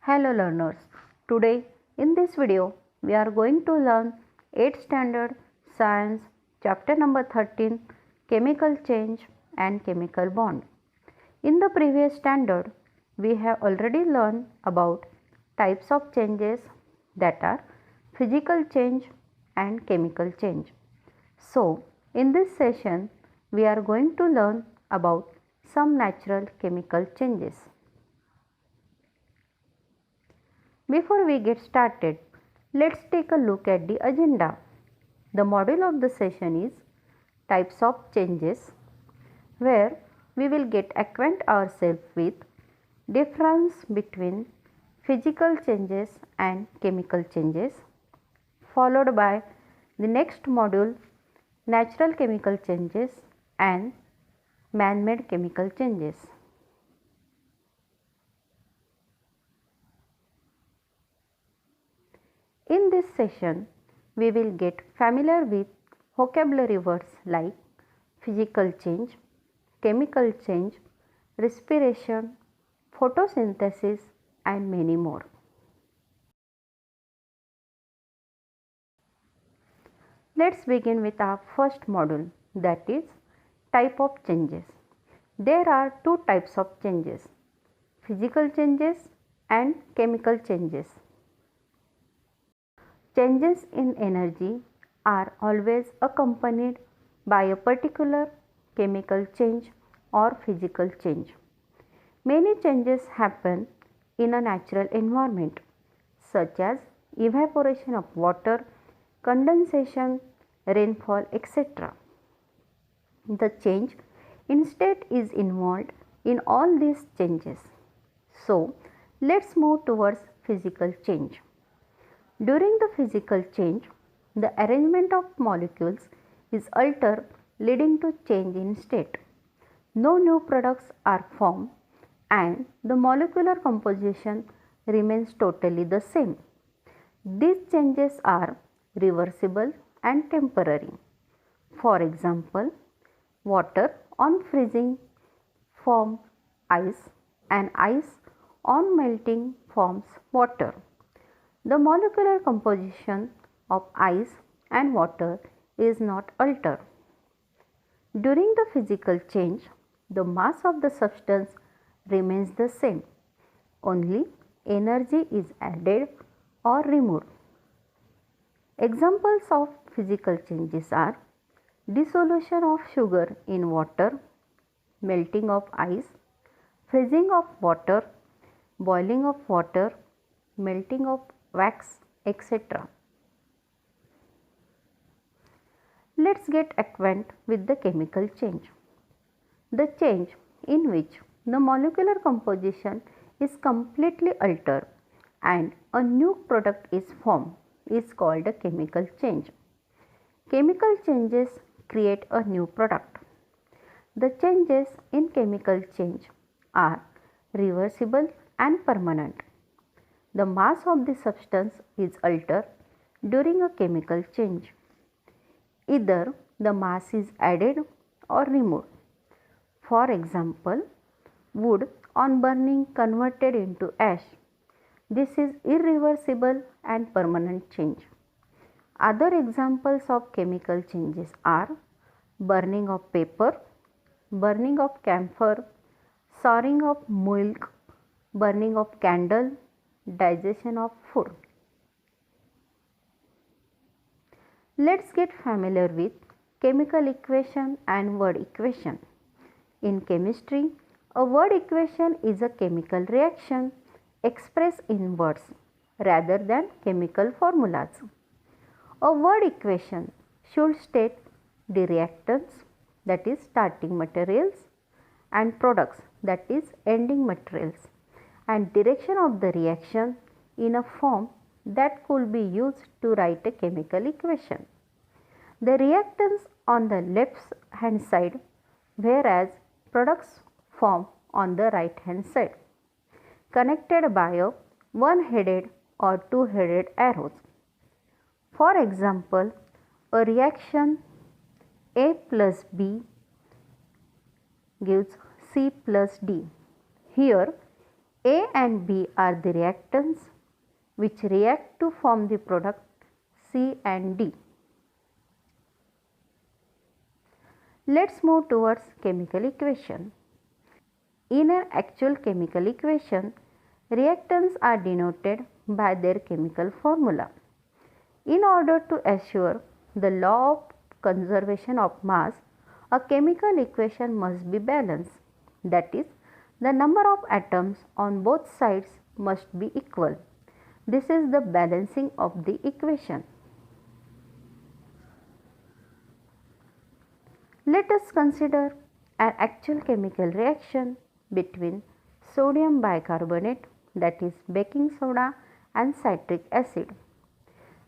Hello learners, today in this video we are going to learn 8th standard science chapter number 13 chemical change and chemical bond. In the previous standard we have already learned about types of changes that are physical change and chemical change. So in this session we are going to learn about some natural chemical changes. Before we get started, let's take a look at the agenda. The module of the session is types of changes, where we will get acquaint ourselves with difference between physical changes and chemical changes, followed by the next module natural chemical changes and man-made chemical changes. In this session, we will get familiar with vocabulary words like physical change, chemical change, respiration, photosynthesis and many more. Let's begin with our first module, that is type of changes. There are two types of changes, physical changes and chemical changes. Changes in energy are always accompanied by a particular chemical change or physical change. Many changes happen in a natural environment, such as evaporation of water, condensation, rainfall, etc. The change in state is involved in all these changes. So, let's move towards physical change. During the physical change, the arrangement of molecules is altered, leading to change in state. No new products are formed and the molecular composition remains totally the same. These changes are reversible and temporary. For example, water on freezing forms ice and ice on melting forms water. The molecular composition of ice and water is not altered. During the physical change, the mass of the substance remains the same, only energy is added or removed. Examples of physical changes are dissolution of sugar in water, melting of ice, freezing of water, boiling of water, melting of wax, etc. Let's get acquainted with the chemical change. The change in which the molecular composition is completely altered and a new product is formed is called a chemical change. Chemical changes create a new product. The changes in chemical change are reversible and permanent. The mass of the substance is altered during a chemical change. Either the mass is added or removed. For example, wood on burning converted into ash. This is irreversible and permanent change. Other examples of chemical changes are burning of paper, burning of camphor, souring of milk, burning of candle, digestion of food. Let's get familiar with chemical equation and word equation. In chemistry, a word equation is a chemical reaction expressed in words rather than chemical formulas. A word equation should state the reactants, that is starting materials, and products, that is ending materials, and direction of the reaction in a form that could be used to write a chemical equation. The reactants on the left hand side, whereas products form on the right hand side, connected by a one-headed or two-headed arrows. For example, a reaction A plus B gives C plus D. Here A and B are the reactants which react to form the product C and D. Let's move towards chemical equation. In an actual chemical equation, reactants are denoted by their chemical formula. In order to assure the law of conservation of mass, a chemical equation must be balanced. That is, the number of atoms on both sides must be equal. This is the balancing of the equation. Let us consider an actual chemical reaction between sodium bicarbonate, that is baking soda, and citric acid.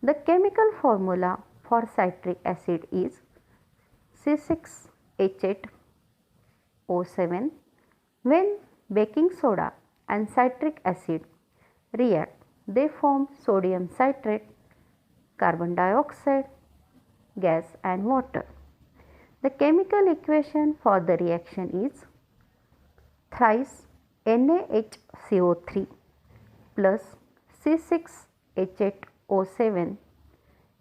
The chemical formula for citric acid is C6H8O7. When baking soda and citric acid react, they form sodium citrate, carbon dioxide, gas and water. The chemical equation for the reaction is thrice NaHCO3 plus C6H8O7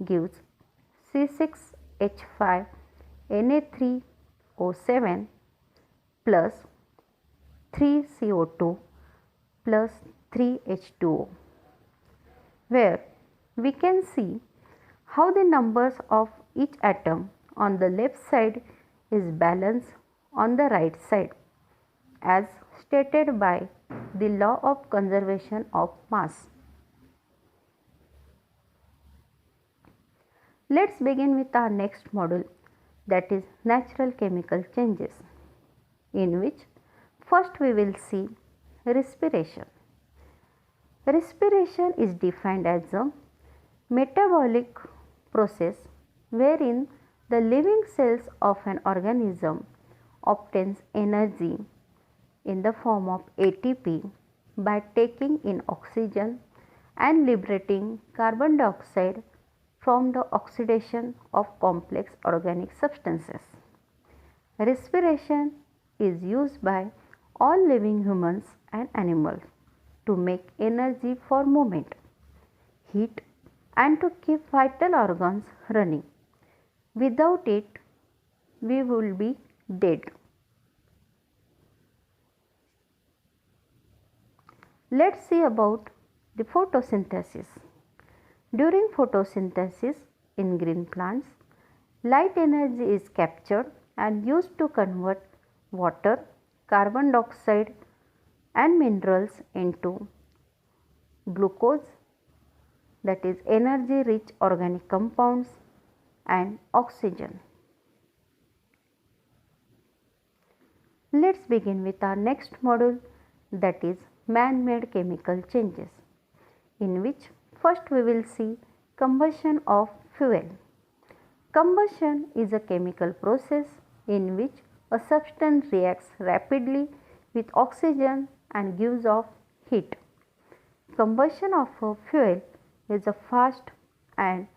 gives C6H5Na3O7 plus 3CO2 plus 3H2O, where we can see how the numbers of each atom on the left side is balanced on the right side as stated by the law of conservation of mass. Let's begin with our next module, that is natural chemical changes, in which first we will see respiration. Respiration is defined as a metabolic process wherein the living cells of an organism obtains energy in the form of ATP by taking in oxygen and liberating carbon dioxide from the oxidation of complex organic substances. Respiration is used by all living humans and animals to make energy for movement, heat, and to keep vital organs running. Without it, we will be dead. Let's see about the photosynthesis. During photosynthesis in green plants, light energy is captured and used to convert water, carbon dioxide and minerals into glucose, that is energy rich organic compounds, and oxygen. Let's begin with our next module, that is man-made chemical changes, in which first we will see combustion of fuel. Combustion is a chemical process in which a substance reacts rapidly with oxygen and gives off heat. Combustion of a fuel is a fast and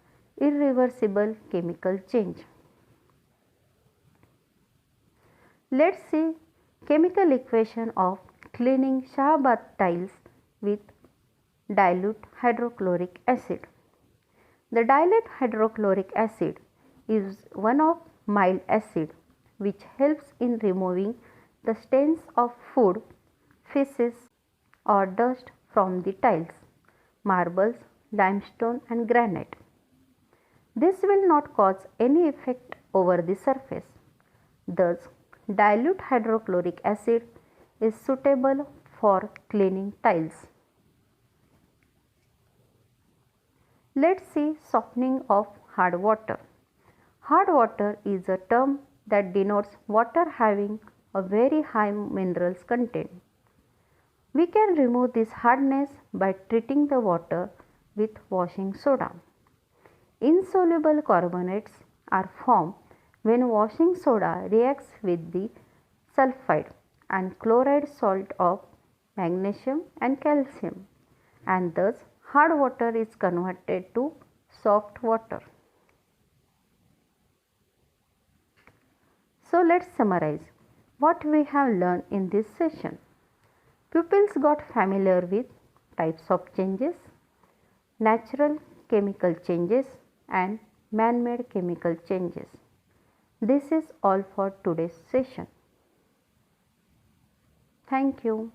irreversible chemical change. Let's see chemical equation of cleaning Shahabad tiles with dilute hydrochloric acid. The dilute hydrochloric acid is one of mild acid which helps in removing the stains of food, feces or dust from the tiles, marbles, limestone and granite. This will not cause any effect over the surface. Thus, dilute hydrochloric acid is suitable for cleaning tiles. Let's see softening of hard water. Hard water is a term that denotes water having a very high minerals content. We can remove this hardness by treating the water with washing soda. Insoluble carbonates are formed when washing soda reacts with the sulfide and chloride salt of magnesium and calcium, and thus hard water is converted to soft water. So let's summarize what we have learned in this session. Pupils got familiar with types of changes, natural chemical changes and man-made chemical changes. This is all for today's session. Thank you.